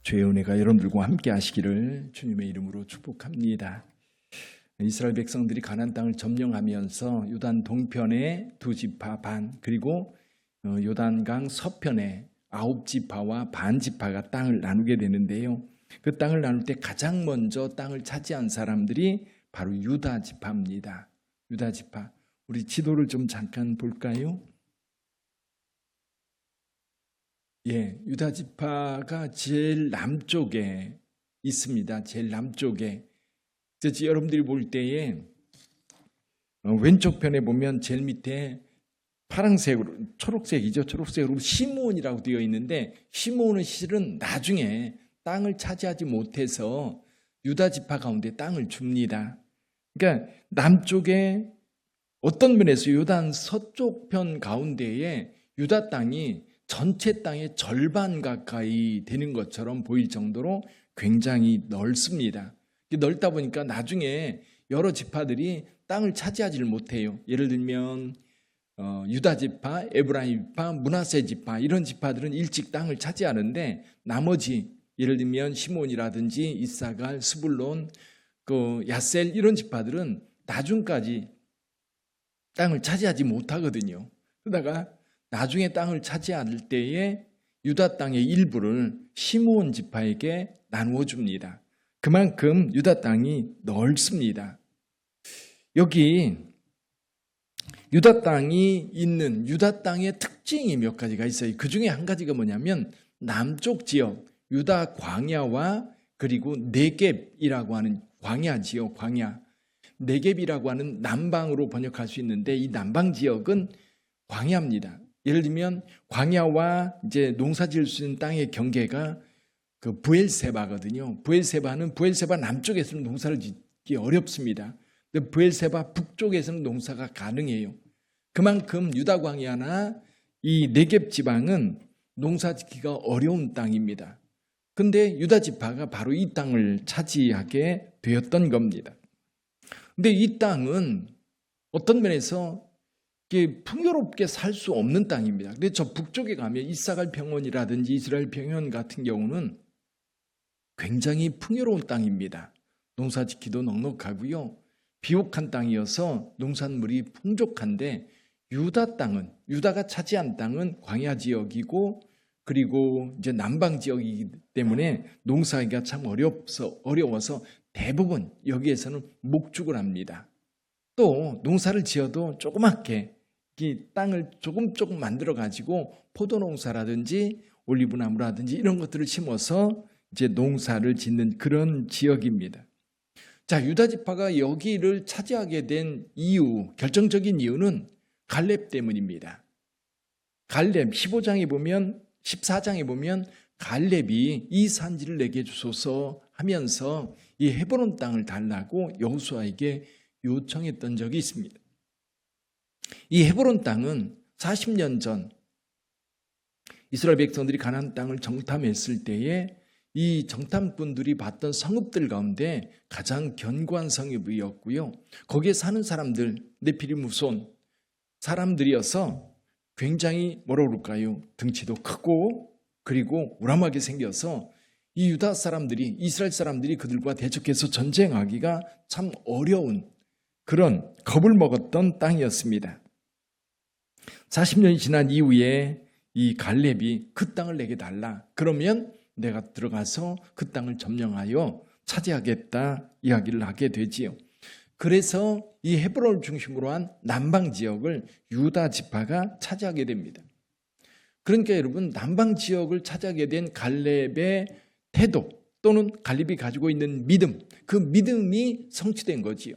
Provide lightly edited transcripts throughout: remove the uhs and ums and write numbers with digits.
주의 은혜가 여러분들과 함께 하시기를 주님의 이름으로 축복합니다. 이스라엘 백성들이 가나안 땅을 점령하면서 요단 동편의 2지파 반, 그리고 요단강 서편의 9지파와 반 지파가 땅을 나누게 되는데요. 그 땅을 나눌 때 가장 먼저 땅을 차지한 사람들이 바로 유다 지파입니다. 유다 지파. 우리 지도를 좀 잠깐 볼까요? 유다 지파가 제일 남쪽에 있습니다. 제일 남쪽에. 그래서 여러분들이 볼 때에 왼쪽 편에 보면 제일 밑에 파란색으로, 초록색이죠. 초록색으로 시므온이라고 되어 있는데, 시므온은 실은 나중에 땅을 차지하지 못해서 유다 지파 가운데 땅을 줍니다. 그러니까 남쪽에 어떤 면에서 요단 서쪽 편 가운데에 유다 땅이 전체 땅의 절반 가까이 되는 것처럼 보일 정도로 굉장히 넓습니다. 넓다 보니까 나중에 여러 지파들이 땅을 차지하지를 못해요. 예를 들면 유다 지파, 에브라임 지파, 므낫세 지파, 이런 지파들은 일찍 땅을 차지하는데, 나머지 예를 들면 시몬이라든지 이사갈, 스불론, 야셀, 이런 지파들은 나중까지 땅을 차지하지 못하거든요. 그러다가 나중에 땅을 차지할 때에 유다 땅의 일부를 시므온 지파에게 나누어 줍니다. 그만큼 유다 땅이 넓습니다. 여기 유다 땅이 있는 유다 땅의 특징이 몇 가지가 있어요. 그 중에 한 가지가 뭐냐면, 남쪽 지역 유다 광야와 그리고 네겝이라고 하는 광야 지역, 광야. 네겝이라고 하는 남방으로 번역할 수 있는데, 이 남방 지역은 광야입니다. 예를 들면 광야와 이제 농사 지을 수 있는 땅의 경계가 그 브엘세바거든요. 부엘세바 남쪽에서는 농사를 짓기 어렵습니다. 근데 부엘세바 북쪽에서는 농사가 가능해요. 그만큼 유다 광야나 이 네겝 지방은 농사 짓기가 어려운 땅입니다. 근데 유다 지파가 바로 이 땅을 차지하게 되었던 겁니다. 근데 이 땅은 어떤 면에서 풍요롭게 살 수 없는 땅입니다. 근데 저 북쪽에 가면 이사갈 평원이라든지 이스라엘 평원 같은 경우는 굉장히 풍요로운 땅입니다. 농사 짓기도 넉넉하고요. 비옥한 땅이어서 농산물이 풍족한데, 유다 땅은, 유다가 차지한 땅은 광야 지역이고, 그리고 이제 남방 지역이기 때문에 농사하기가 참 어려워서 대부분 여기에서는 목축을 합니다. 또 농사를 지어도 조그맣게 이 땅을 조금 만들어 가지고 포도 농사라든지 올리브 나무라든지 이런 것들을 심어서 이제 농사를 짓는 그런 지역입니다. 자, 유다 지파가 여기를 차지하게 된 이유, 결정적인 이유는 갈렙 때문입니다. 갈렙 14장에 보면 갈렙이 이 산지를 내게 주소서 하면서 이 헤브론 땅을 달라고 여호수아에게 요청했던 적이 있습니다. 이 헤브론 땅은 40년 전 이스라엘 백성들이 가나안 땅을 정탐했을 때에 이 정탐꾼들이 봤던 성읍들 가운데 가장 견고한 성읍이었고요. 거기에 사는 사람들, 네피림 후손 사람들이어서 굉장히 뭐라고 그럴까요? 등치도 크고 그리고 우람하게 생겨서 이 유다 사람들이, 이스라엘 사람들이 그들과 대적해서 전쟁하기가 참 어려운 그런 겁을 먹었던 땅이었습니다. 40년이 지난 이후에 이 갈렙이 그 땅을 내게 달라, 그러면 내가 들어가서 그 땅을 점령하여 차지하겠다 이야기를 하게 되지요. 그래서 이 헤브론을 중심으로 한 남방 지역을 유다 지파가 차지하게 됩니다. 그러니까 여러분, 남방 지역을 차지하게 된 갈렙의 태도 또는 갈렙이 가지고 있는 믿음, 그 믿음이 성취된 거지요.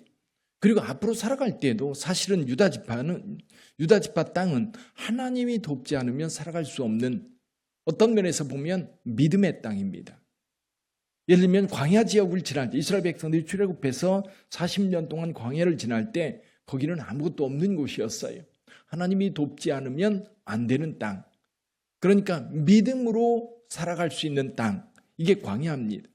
그리고 앞으로 살아갈 때도 사실은 유다 지파 땅은 하나님이 돕지 않으면 살아갈 수 없는, 어떤 면에서 보면 믿음의 땅입니다. 예를 들면 광야 지역을 지날 때, 이스라엘 백성들이 출애굽해서 40년 동안 광야를 지날 때 거기는 아무것도 없는 곳이었어요. 하나님이 돕지 않으면 안 되는 땅. 그러니까 믿음으로 살아갈 수 있는 땅, 이게 광야입니다.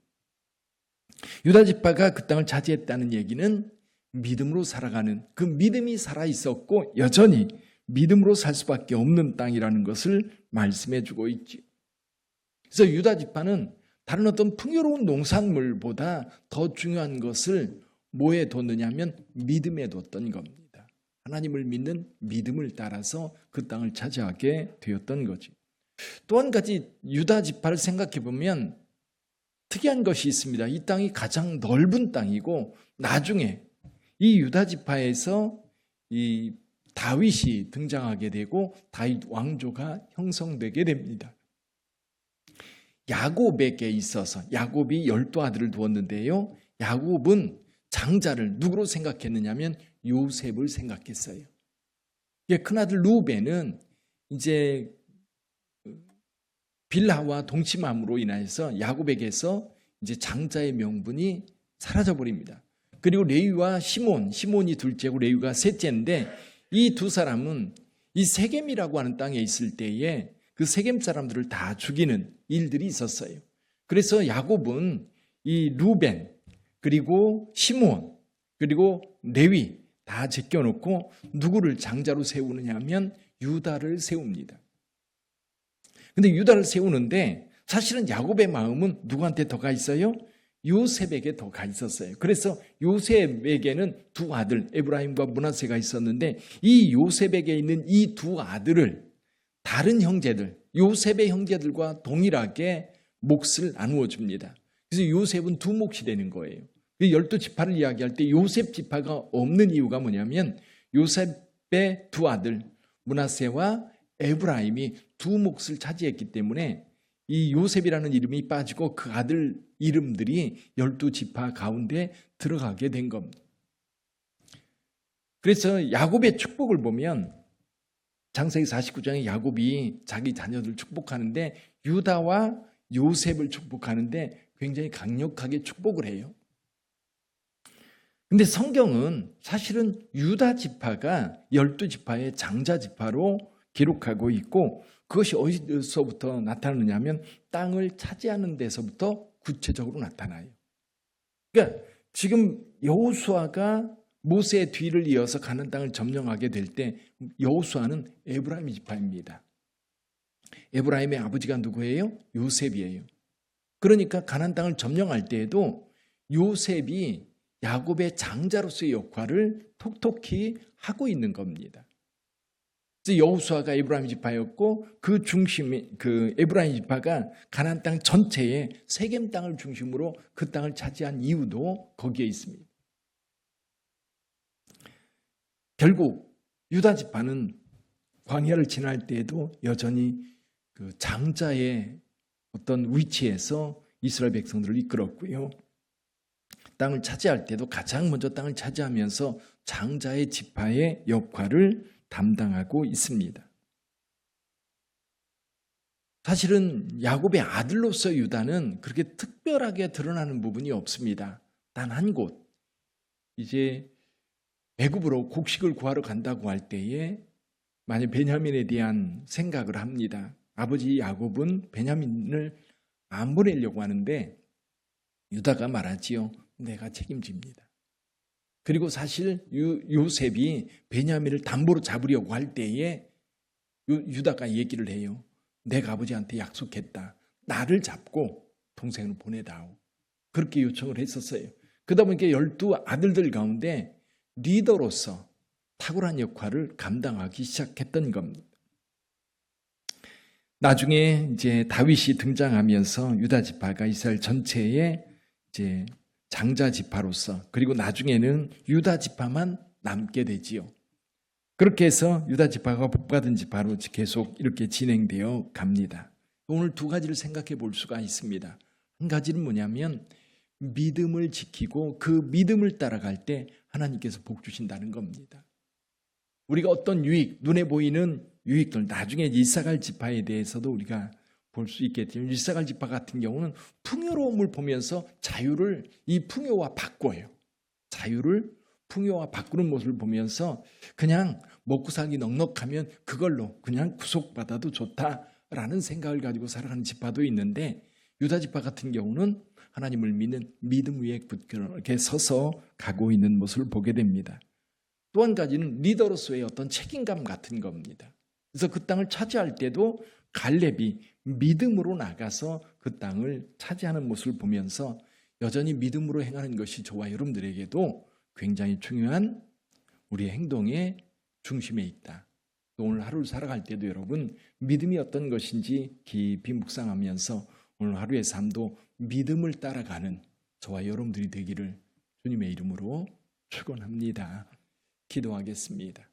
유다 지파가 그 땅을 차지했다는 얘기는 믿음으로 살아가는, 그 믿음이 살아있었고 여전히 믿음으로 살 수밖에 없는 땅이라는 것을 말씀해 주고 있죠. 그래서 유다 지파는 다른 어떤 풍요로운 농산물보다 더 중요한 것을 뭐에 뒀느냐 하면 믿음에 뒀던 겁니다. 하나님을 믿는 믿음을 따라서 그 땅을 차지하게 되었던 거지. 또 한 가지 유다 지파를 생각해 보면 특이한 것이 있습니다. 이 땅이 가장 넓은 땅이고 나중에 이 유다 지파에서 이 다윗이 등장하게 되고 다윗 왕조가 형성되게 됩니다. 야곱에게 있어서 야곱이 12아들을 두었는데요. 야곱은 장자를 누구로 생각했느냐면 요셉을 생각했어요. 큰아들 루벤은 이제 빌하와 동침함으로 인해서 야곱에게서 이제 장자의 명분이 사라져 버립니다. 그리고 레위와 시몬이 둘째고 레위가 셋째인데 이 두 사람은 이 세겜이라고 하는 땅에 있을 때에 그 세겜 사람들을 다 죽이는 일들이 있었어요. 그래서 야곱은 이 루벤 그리고 시몬 그리고 레위 다 제껴놓고 누구를 장자로 세우느냐 하면 유다를 세웁니다. 근데 유다를 세우는데 사실은 야곱의 마음은 누구한테 더 가 있어요? 요셉에게 더 가 있었어요. 그래서 요셉에게는 두 아들 에브라임과 므낫세가 있었는데 이 요셉에게 있는 이 두 아들을 다른 형제들 요셉의 형제들과 동일하게 몫을 나누어 줍니다. 그래서 요셉은 두 몫이 되는 거예요. 12지파를 이야기할 때 요셉 지파가 없는 이유가 뭐냐면 요셉의 두 아들 므낫세와 에브라임이 두 몫을 차지했기 때문에 이 요셉이라는 이름이 빠지고 그 아들 이름들이 12지파 가운데 들어가게 된 겁니다. 그래서 야곱의 축복을 보면 창세기 49장에 야곱이 자기 자녀들 축복하는데 유다와 요셉을 축복하는데 굉장히 강력하게 축복을 해요. 근데 성경은 사실은 유다 지파가 12지파의 장자 지파로 기록하고 있고 그것이 어디서부터 나타나느냐 하면 땅을 차지하는 데서부터 구체적으로 나타나요. 그러니까 지금 여호수아가 모세의 뒤를 이어서 가나안 땅을 점령하게 될 때 여호수아는 에브라임 지파입니다. 에브라임의 아버지가 누구예요? 요셉이에요. 그러니까 가나안 땅을 점령할 때에도 요셉이 야곱의 장자로서의 역할을 톡톡히 하고 있는 겁니다. 여호수아가 에브라임 지파였고 그 중심이 그 에브라임 지파가 가나안 땅 전체에 세겜 땅을 중심으로 그 땅을 차지한 이유도 거기에 있습니다. 결국 유다 지파는 광야를 지날 때에도 여전히 그 장자의 어떤 위치에서 이스라엘 백성들을 이끌었고요. 땅을 차지할 때도 가장 먼저 땅을 차지하면서 장자의 지파의 역할을 담당하고 있습니다. 사실은 야곱의 아들로서 유다는 그렇게 특별하게 드러나는 부분이 없습니다. 단 한 곳, 이제 애굽으로 곡식을 구하러 간다고 할 때에 만약 베냐민에 대한 생각을 합니다. 아버지 야곱은 베냐민을 안 보내려고 하는데 유다가 말하지요. 내가 책임집니다. 그리고 사실 요셉이 베냐민을 담보로 잡으려고 할 때에 유다가 얘기를 해요. 내가 아버지한테 약속했다. 나를 잡고 동생을 보내다오. 그렇게 요청을 했었어요. 그러다 보니까 12아들들 가운데 리더로서 탁월한 역할을 감당하기 시작했던 겁니다. 나중에 이제 다윗이 등장하면서 유다 지파가 이스라엘 전체의 이제 장자 지파로서 그리고 나중에는 유다 지파만 남게 되지요. 그렇게 해서 유다 지파가 복받은 지파로 계속 이렇게 진행되어 갑니다. 오늘 두 가지를 생각해 볼 수가 있습니다. 한 가지는 뭐냐면 믿음을 지키고 그 믿음을 따라갈 때 하나님께서 복 주신다는 겁니다. 우리가 어떤 유익, 눈에 보이는 유익들, 나중에 이사갈 지파에 대해서도 우리가 볼 수 있겠지만 이사갈 지파 같은 경우는 풍요로움을 보면서 자유를 이 풍요와 바꿔요. 자유를 풍요와 바꾸는 모습을 보면서 그냥 먹고 살기 넉넉하면 그걸로 그냥 구속받아도 좋다라는 생각을 가지고 살아가는 지파도 있는데 유다 지파 같은 경우는 하나님을 믿는 믿음 위에 굳게 서서 가고 있는 모습을 보게 됩니다. 또 한 가지는 리더로서의 어떤 책임감 같은 겁니다. 그래서 그 땅을 차지할 때도 갈렙이 믿음으로 나가서 그 땅을 차지하는 모습을 보면서 여전히 믿음으로 행하는 것이 저와 여러분들에게도 굉장히 중요한 우리의 행동의 중심에 있다. 오늘 하루를 살아갈 때도 여러분 믿음이 어떤 것인지 깊이 묵상하면서 오늘 하루의 삶도 믿음을 따라가는 저와 여러분들이 되기를 주님의 이름으로 축원합니다. 기도하겠습니다.